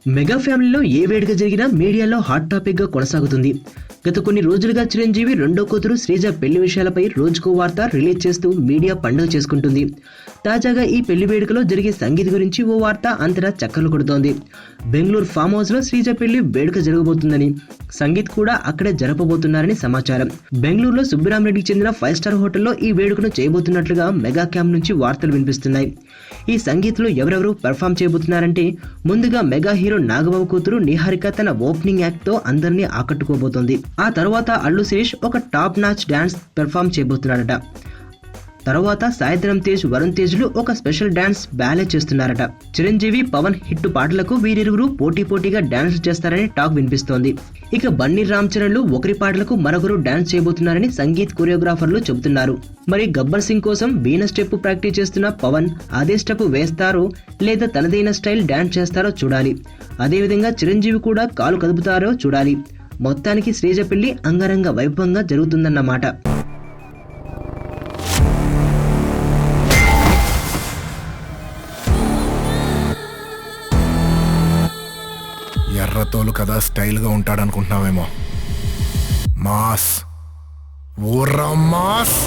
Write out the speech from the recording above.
Mega ఫ్యామిలీలో ఏ వేడుక జరిగినా మీడియాలో హాట్ టాపిక్ గా కొనసాగుతుంది. గత కొన్ని రోజులుగా చిరంజీవి రెండో కూతురు శ్రీజ పెళ్లి విషయాలపై రోజుకో వార్త రిలీజ్ చేస్తూ మీడియా పండుగ చేసుకుంటుంది. తాజాగా ఈ పెళ్లి వేడుకలో జరిగే సంగీత్ గురించి ఓ వార్త అంతటా చక్కర్లు కొడుతోంది. బెంగళూరు ఫామ్ హౌస్ లో శ్రీజ పెళ్లి వేడుక జరగబోతుందని, సంగీత్ కూడా అక్కడే జరపబోతున్నారని సమాచారం. బెంగళూరులో సుబ్బరామరెడ్డికి చెందిన 5 స్టార్ హోటల్లో ఈ వేడుకను చేయబోతున్నట్లుగా మెగా క్యాంప్ నుంచి వార్తలు వినిపిస్తున్నాయి. ఈ సంగీత్ లో ఎవరెవరు పెర్ఫామ్ చేయబోతున్నారంటే, ముందుగా మెగా హీరో నాగబాబు కూతురు నిహారిక తన ఓపెనింగ్ యాక్ట్ తో అందరినీ ఆకట్టుకోబోతోంది. ఆ తర్వాత అల్లు శిరీష్ ఒక టాప్ నాచ్ డాన్స్ పెర్ఫామ్ చేయబోతున్నాడట. తర్వాత సాయిధరం తేజ్, వరుణ్ తేజ్లు ఒక స్పెషల్ డాన్స్ బ్యాలే చేస్తున్నారట. చిరంజీవి, పవన్ హిట్ పాటలకు వీరిరువురు పోటీగా డాన్స్ చేస్తారని టాక్ వినిపిస్తోంది. ఇక బన్నీ, రామ్ చరణ్లు ఒకరి పాటలకు మరొకరు డాన్స్ చేయబోతున్నారని సంగీత్ కొరియోగ్రాఫర్లు చెబుతున్నారు. మరి గబ్బర్ సింగ్ కోసం వీణ స్టెప్ ప్రాక్టీస్ చేస్తున్న పవన్ అదే స్టెప్ వేస్తారో లేదా తనదైన స్టైల్ డాన్స్ చేస్తారో చూడాలి. అదేవిధంగా చిరంజీవి కూడా కాలు కదుపుతారో చూడాలి. మొత్తానికి శ్రీజ పెళ్లి అంగరంగ వైభవంగా జరుగుతుందన్నమాట. ఎర్రతోలు కదా స్టైల్గా ఉంటాడనుకుంటున్నావేమో. మాస్ ఓరా మాస్.